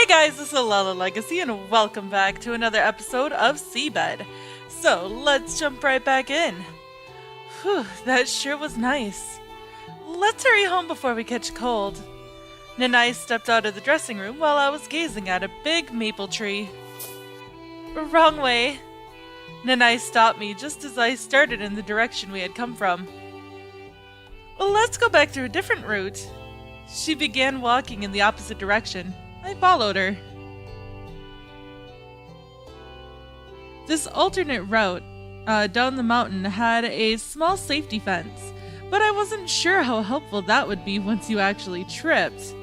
guys, this is Lala Legacy and welcome back to another episode of SeaBed. So let's jump right back in. Whew, that sure was nice. Let's hurry home before we catch cold. Nanae stepped out of the dressing room while I was gazing at a big maple tree. Wrong way. Nanae stopped me just as I started in the direction we had come from. Let's go back through a different route. She began walking in the opposite direction. I followed her. This alternate route down the mountain had a small safety fence, but I wasn't sure how helpful that would be once you actually tripped.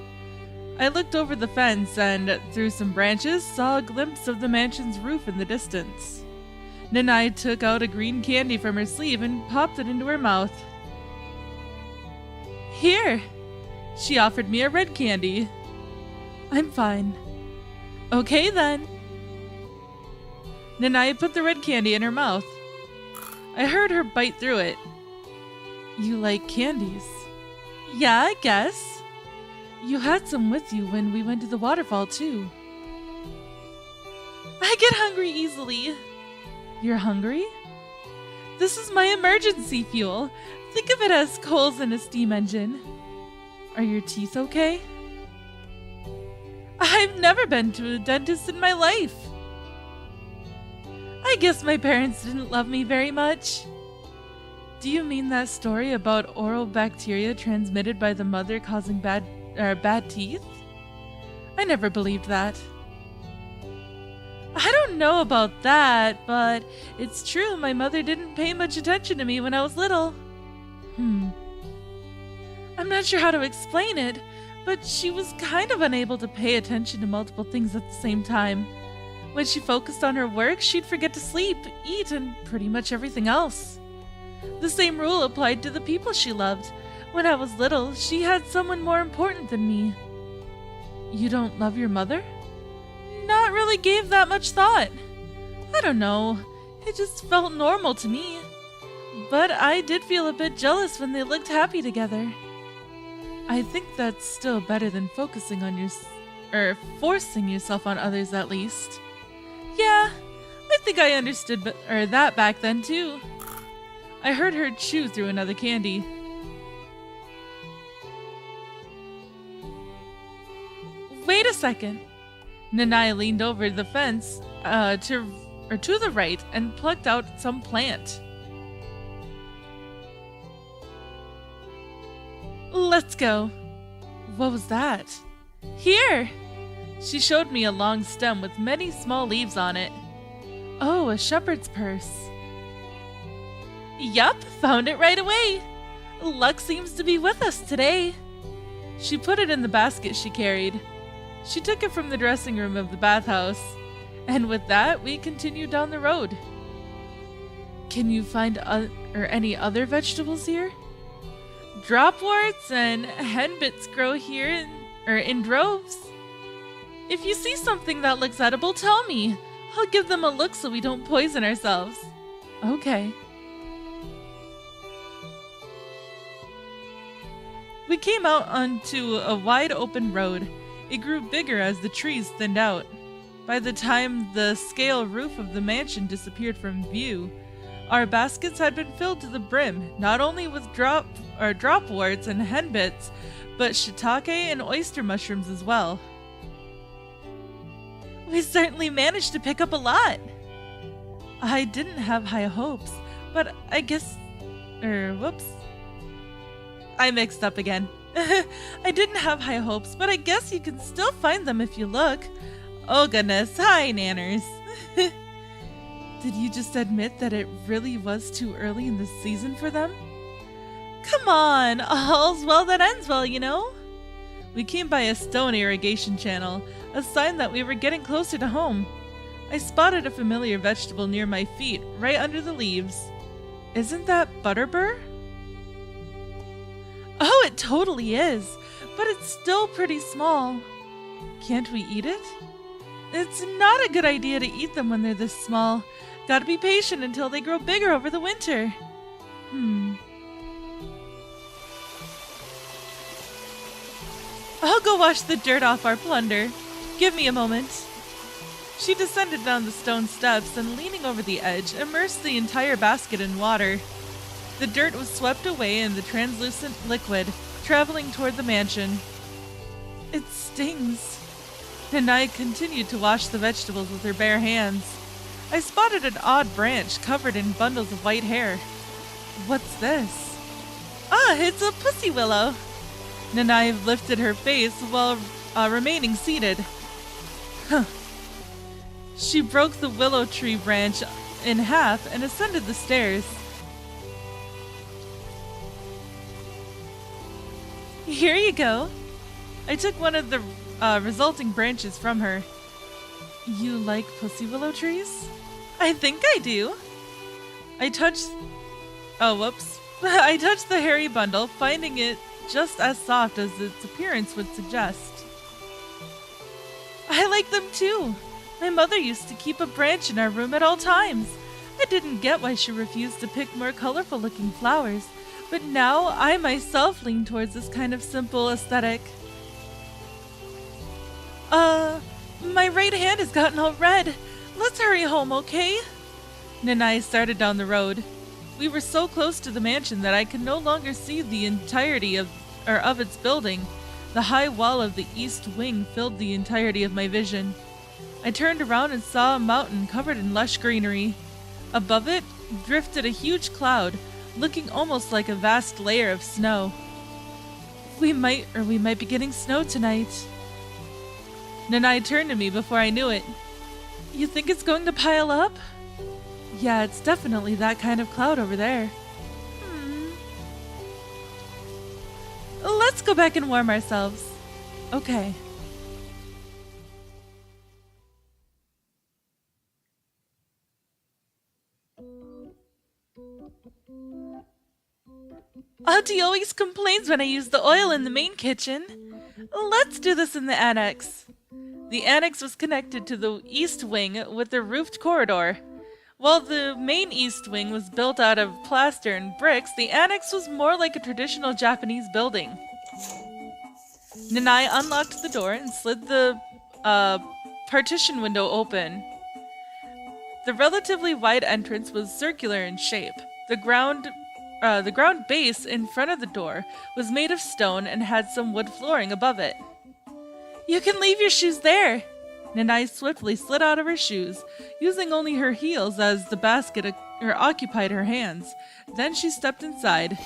I looked over the fence and, through some branches, saw a glimpse of the mansion's roof in the distance. Nanae took out a green candy from her sleeve and popped it into her mouth. Here! She offered me a red candy. I'm fine. Okay then. Nanae put the red candy in her mouth. I heard her bite through it. You like candies? Yeah, I guess. You had some with you when we went to the waterfall too. I get hungry easily. You're hungry? This is my emergency fuel. Think of it as coals in a steam engine. Are your teeth okay? I've never been to a dentist in my life. I guess my parents didn't love me very much. Do you mean that story about oral bacteria transmitted by the mother causing bad teeth? I never believed that. I don't know about that, but it's true my mother didn't pay much attention to me when I was little. I'm not sure how to explain it, but she was kind of unable to pay attention to multiple things at the same time. When she focused on her work, she'd forget to sleep, eat, and pretty much everything else. The same rule applied to the people she loved. When I was little, she had someone more important than me. You don't love your mother? Not really gave that much thought. I don't know. It just felt normal to me. But I did feel a bit jealous when they looked happy together. I think that's still better than focusing on forcing yourself on others at least. Yeah, I think I understood that back then too. I heard her chew through another candy. Wait a second. Nanae leaned over the fence to the right and plucked out some plant. Let's go. What was that? Here! She showed me a long stem with many small leaves on it. Oh, a shepherd's purse. Yup, found it right away. Luck seems to be with us today. She put it in the basket she carried. She took it from the dressing room of the bathhouse, and with that, we continued down the road. Can you find any other vegetables here? Dropworts and henbits grow here in droves. If you see something that looks edible, tell me. I'll give them a look so we don't poison ourselves. Okay. We came out onto a wide open road. It grew bigger as the trees thinned out. By the time the scale roof of the mansion disappeared from view, our baskets had been filled to the brim, not only with dropworts and henbits, but shiitake and oyster mushrooms as well. We certainly managed to pick up a lot. I didn't have high hopes, but I guess... whoops. I mixed up again. I didn't have high hopes, but I guess you can still find them if you look. Oh goodness, hi Nanners. Did you just admit that it really was too early in the season for them? Come on, all's well that ends well, you know? We came by a stone irrigation channel, a sign that we were getting closer to home. I spotted a familiar vegetable near my feet, right under the leaves. Isn't that butterbur? Oh, it totally is, but it's still pretty small. Can't we eat it? It's not a good idea to eat them when they're this small. Gotta be patient until they grow bigger over the winter. I'll go wash the dirt off our plunder. Give me a moment. She descended down the stone steps and, leaning over the edge, immersed the entire basket in water. The dirt was swept away in the translucent liquid, traveling toward the mansion. It stings. Nanae continued to wash the vegetables with her bare hands. I spotted an odd branch covered in bundles of white hair. What's this? Ah, it's a pussy willow. Nanae lifted her face while remaining seated. Huh. She broke the willow tree branch in half and ascended the stairs. Here you go. I took one of the resulting branches from her. You like pussy willow trees? I think I do. I touched the hairy bundle, finding it just as soft as its appearance would suggest. I like them too. My mother used to keep a branch in our room at all times. I didn't get why she refused to pick more colorful looking flowers, but now I myself lean towards this kind of simple aesthetic. My right hand has gotten all red. Let's hurry home, okay? Nanae started down the road. We were so close to the mansion that I could no longer see the entirety of its building. The high wall of the east wing filled the entirety of my vision. I turned around and saw a mountain covered in lush greenery. Above it drifted a huge cloud, looking almost like a vast layer of snow. We might be getting snow tonight. Nanae turned to me before I knew it. You think it's going to pile up? Yeah, it's definitely that kind of cloud over there. Let's go back and warm ourselves. Okay. Auntie always complains when I use the oil in the main kitchen. Let's do this in the annex. The annex was connected to the east wing with a roofed corridor. While the main east wing was built out of plaster and bricks, the annex was more like a traditional Japanese building. Nanae unlocked the door and slid the partition window open. The relatively wide entrance was circular in shape. The ground base in front of the door was made of stone and had some wood flooring above it. You can leave your shoes there. Nanae swiftly slid out of her shoes, using only her heels as the basket occupied her hands. Then she stepped inside.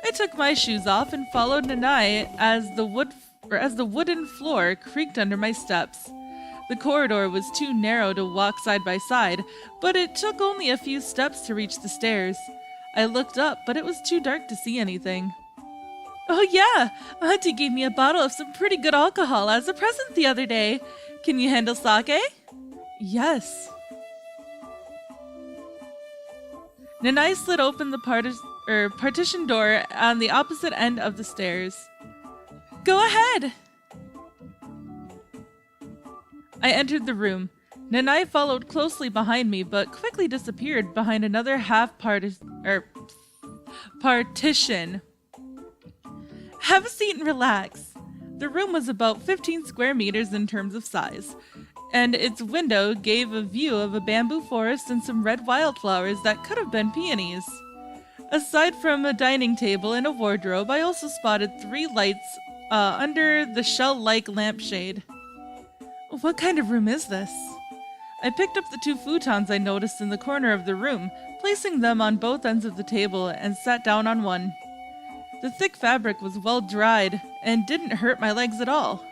I took my shoes off and followed Nanae as the wooden floor creaked under my steps. The corridor was too narrow to walk side by side, but it took only a few steps to reach the stairs. I looked up, but it was too dark to see anything. Oh yeah, Auntie gave me a bottle of some pretty good alcohol as a present the other day. Can you handle sake? Yes. Nanae slid open the partition door on the opposite end of the stairs. Go ahead. I entered the room. Nanae followed closely behind me, but quickly disappeared behind another partition. Have a seat and relax. The room was about 15 square meters in terms of size, and its window gave a view of a bamboo forest and some red wildflowers that could have been peonies. Aside from a dining table and a wardrobe, I also spotted 3 lights under the shell-like lampshade. What kind of room is this? I picked up the 2 futons I noticed in the corner of the room, placing them on both ends of the table, and sat down on one. The thick fabric was well dried and didn't hurt my legs at all.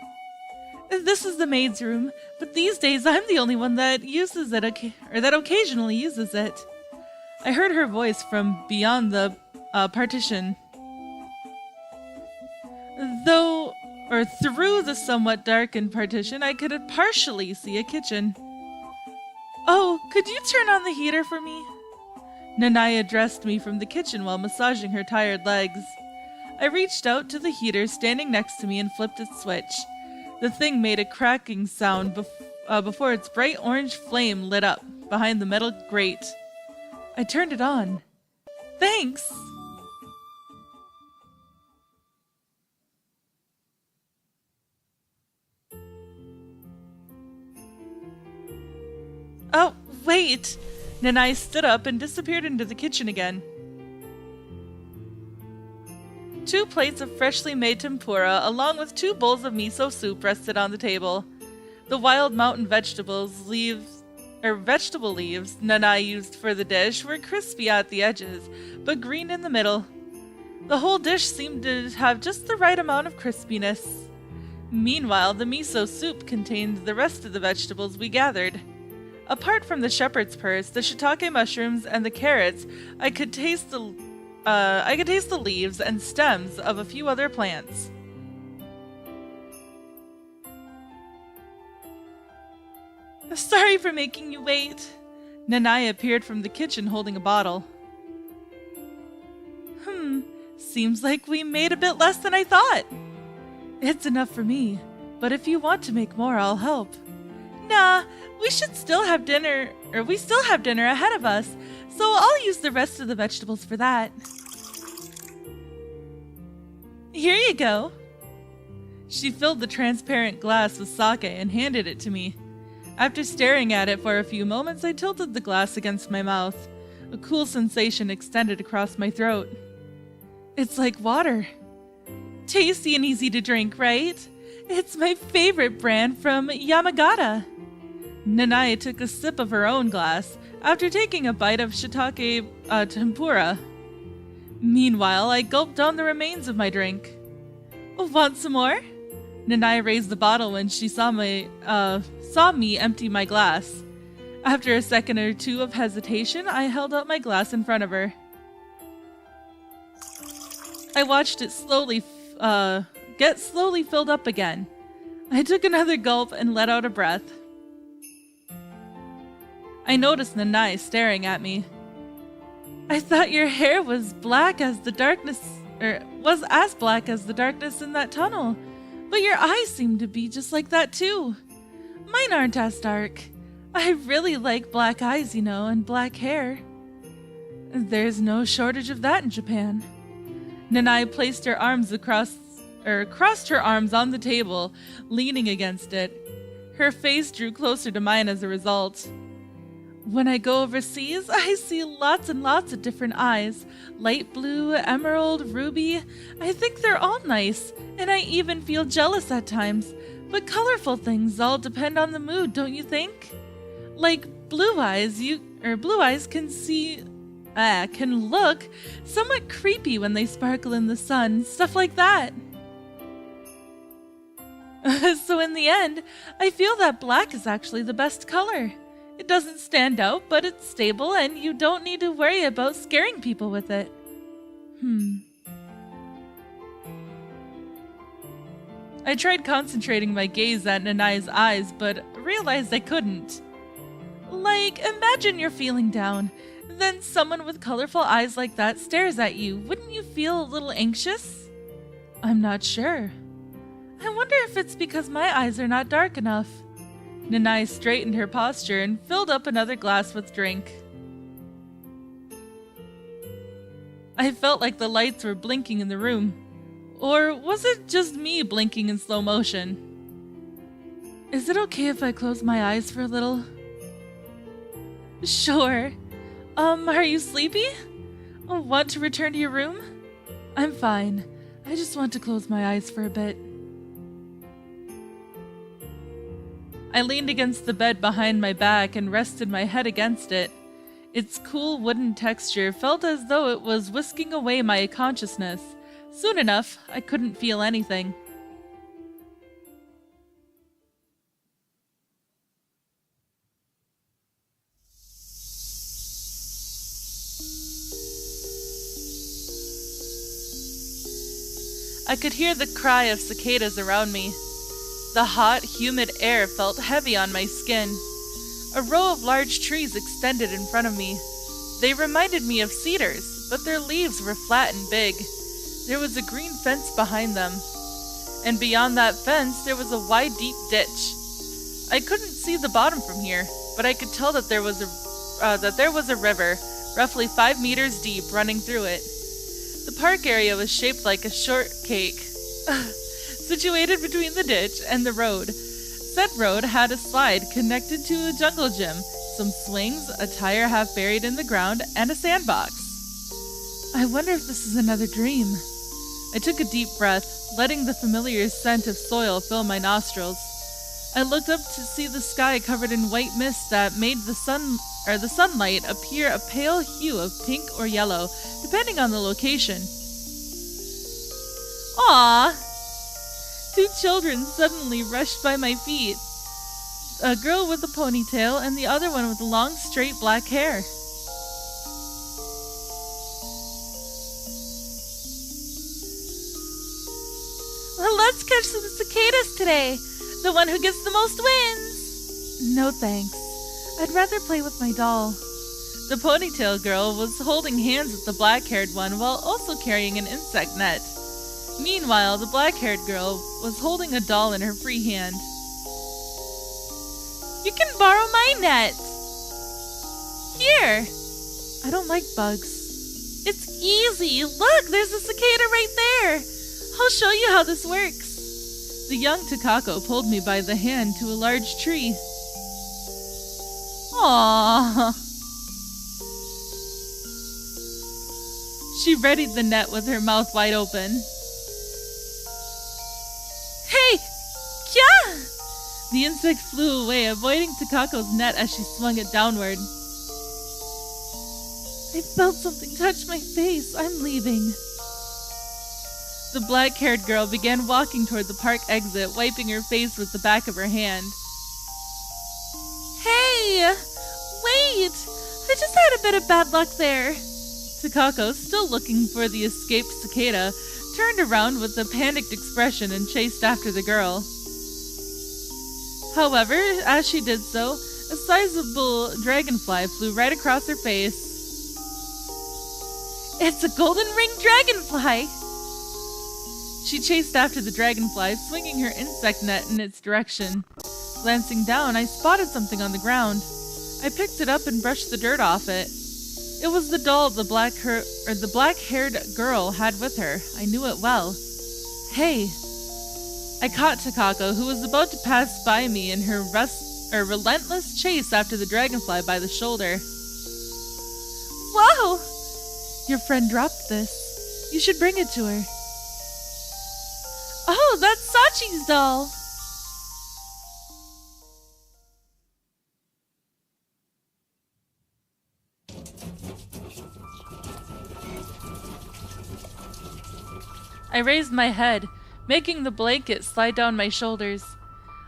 This is the maid's room, but these days I'm the only one that uses it, that occasionally uses it. I heard her voice from beyond the partition. Through the somewhat darkened partition, I could partially see a kitchen. Oh, could you turn on the heater for me? Nanae addressed me from the kitchen while massaging her tired legs. I reached out to the heater standing next to me and flipped its switch. The thing made a cracking sound before its bright orange flame lit up behind the metal grate. I turned it on. Thanks! Oh, wait! Nanae stood up and disappeared into the kitchen again. 2 plates of freshly made tempura, along with 2 bowls of miso soup, rested on the table. The wild mountain vegetable leaves Nanae used for the dish were crispy at the edges, but green in the middle. The whole dish seemed to have just the right amount of crispiness. Meanwhile, the miso soup contained the rest of the vegetables we gathered. Apart from the shepherd's purse, the shiitake mushrooms, and the carrots, I could taste the leaves and stems of a few other plants. Sorry for making you wait. Nanae appeared from the kitchen holding a bottle. Seems like we made a bit less than I thought. It's enough for me, but if you want to make more, I'll help. Nah, we still have dinner ahead of us, so I'll use the rest of the vegetables for that. Here you go. She filled the transparent glass with sake and handed it to me. After staring at it for a few moments, I tilted the glass against my mouth. A cool sensation extended across my throat. It's like water. Tasty and easy to drink, right? It's my favorite brand from Yamagata. Nanae took a sip of her own glass after taking a bite of shiitake tempura. Meanwhile, I gulped down the remains of my drink. Want some more? Nanae raised the bottle when she saw me empty my glass. After a second or two of hesitation, I held out my glass in front of her. I watched it get slowly filled up again. I took another gulp and let out a breath. I noticed Nanae staring at me. I thought your hair was black as the darkness, was as black as the darkness in that tunnel, but your eyes seem to be just like that too. Mine aren't as dark. I really like black eyes, and black hair. There's no shortage of that in Japan. Nanae placed her arms crossed her arms on the table, leaning against it. Her face drew closer to mine as a result. When I go overseas, I see lots and lots of different eyes. Light blue, emerald, ruby. I think they're all nice, and I even feel jealous at times. But colorful things all depend on the mood, don't you think? Like blue eyes can look somewhat creepy when they sparkle in the sun, stuff like that. So in the end, I feel that black is actually the best color. It doesn't stand out, but it's stable and you don't need to worry about scaring people with it. I tried concentrating my gaze at Nanae's eyes, but realized I couldn't. Like, imagine you're feeling down. Then someone with colorful eyes like that stares at you. Wouldn't you feel a little anxious? I'm not sure. I wonder if it's because my eyes are not dark enough. Nanae straightened her posture and filled up another glass with drink. I felt like the lights were blinking in the room. Or was it just me blinking in slow motion? Is it okay if I close my eyes for a little? Sure. Are you sleepy? Want to return to your room? I'm fine. I just want to close my eyes for a bit. I leaned against the bed behind my back and rested my head against it. Its cool wooden texture felt as though it was whisking away my consciousness. Soon enough, I couldn't feel anything. I could hear the cry of cicadas around me. The hot, humid air felt heavy on my skin. A row of large trees extended in front of me. They reminded me of cedars, but their leaves were flat and big. There was a green fence behind them, and beyond that fence there was a wide, deep ditch. I couldn't see the bottom from here, but I could tell that there was a river, roughly 5 meters deep, running through it. The park area was shaped like a shortcake, situated between the ditch and the road. Said road had a slide connected to a jungle gym, some swings, a tire half buried in the ground, and a sandbox. I wonder if this is another dream. I took a deep breath, letting the familiar scent of soil fill my nostrils. I looked up to see the sky covered in white mist that made the sunlight appear a pale hue of pink or yellow, depending on the location. Aww! 2 children suddenly rushed by my feet. A girl with a ponytail and the other one with long, straight black hair. Well, let's catch some cicadas today. The one who gets the most wins. No thanks. I'd rather play with my doll. The ponytail girl was holding hands with the black-haired one while also carrying an insect net. Meanwhile, the black-haired girl was holding a doll in her free hand. You can borrow my net. Here. I don't like bugs. It's easy. Look, there's a cicada right there. I'll show you how this works. The young Takako pulled me by the hand to a large tree. Aww. She readied the net with her mouth wide open. Hey! Kya! The insect flew away, avoiding Takako's net as she swung it downward. I felt something touch my face. I'm leaving. The black-haired girl began walking toward the park exit, wiping her face with the back of her hand. Hey! Wait! I just had a bit of bad luck there. Takako, still looking for the escaped cicada, turned around with a panicked expression and chased after the girl. However, as she did so, a sizable dragonfly flew right across her face. It's a golden ring dragonfly! She chased after the dragonfly, swinging her insect net in its direction. Glancing down, I spotted something on the ground. I picked it up and brushed the dirt off it. It was the doll the black-haired girl had with her. I knew it well. Hey! I caught Takako, who was about to pass by me in her relentless chase after the dragonfly by the shoulder. Whoa! Your friend dropped this. You should bring it to her. Oh, that's Sachi's doll! I raised my head, making the blanket slide down my shoulders.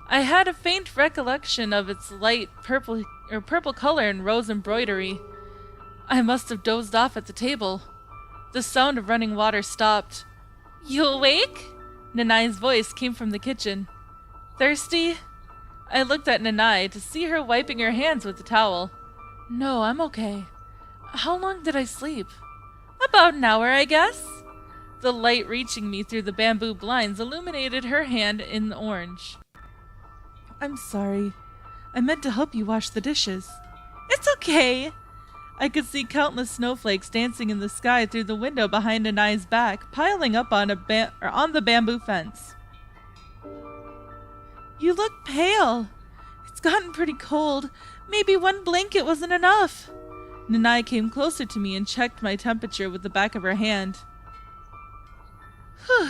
I had a faint recollection of its light purple color and rose embroidery. I must have dozed off at the table. The sound of running water stopped. You awake? Nanae's voice came from the kitchen. Thirsty? I looked at Nanae to see her wiping her hands with the towel. No, I'm okay. How long did I sleep? About an hour, I guess. The light reaching me through the bamboo blinds illuminated her hand in orange. I'm sorry. I meant to help you wash the dishes. It's okay. I could see countless snowflakes dancing in the sky through the window behind Nanae's back, piling up on the bamboo fence. You look pale. It's gotten pretty cold. Maybe one blanket wasn't enough. Nanae came closer to me and checked my temperature with the back of her hand. Whew.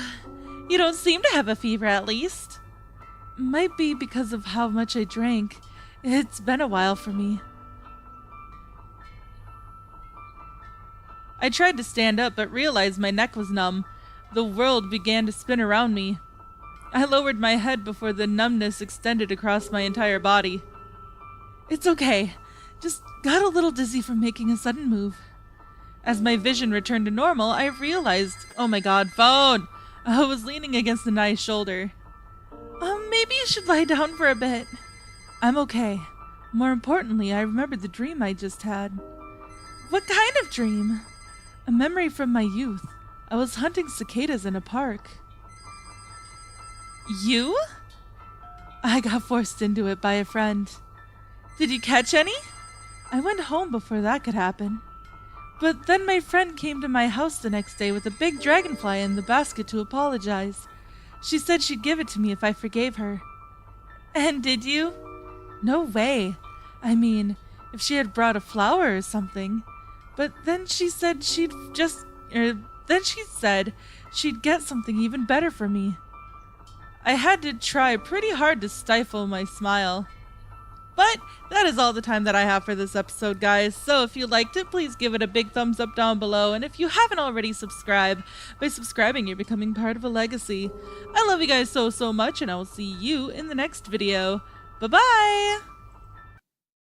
You don't seem to have a fever, at least. Might be because of how much I drank. It's been a while for me. I tried to stand up, but realized my neck was numb. The world began to spin around me. I lowered my head before the numbness extended across my entire body. It's okay. Just got a little dizzy from making a sudden move. As my vision returned to normal, I realized, oh my god, phone! I was leaning against Nanae's shoulder. Maybe you should lie down for a bit. I'm okay. More importantly, I remembered the dream I just had. What kind of dream? A memory from my youth. I was hunting cicadas in a park. You? I got forced into it by a friend. Did you catch any? I went home before that could happen. But then my friend came to my house the next day with a big dragonfly in the basket to apologize. She said she'd give it to me if I forgave her. And did you? No way. I mean, if she had brought a flower or something. But then she said she'd get something even better for me. I had to try pretty hard to stifle my smile. But that is all the time that I have for this episode, guys. So if you liked it, please give it a big thumbs up down below. And if you haven't already subscribed, by subscribing, you're becoming part of a legacy. I love you guys so much, and I will see you in the next video. Bye-bye!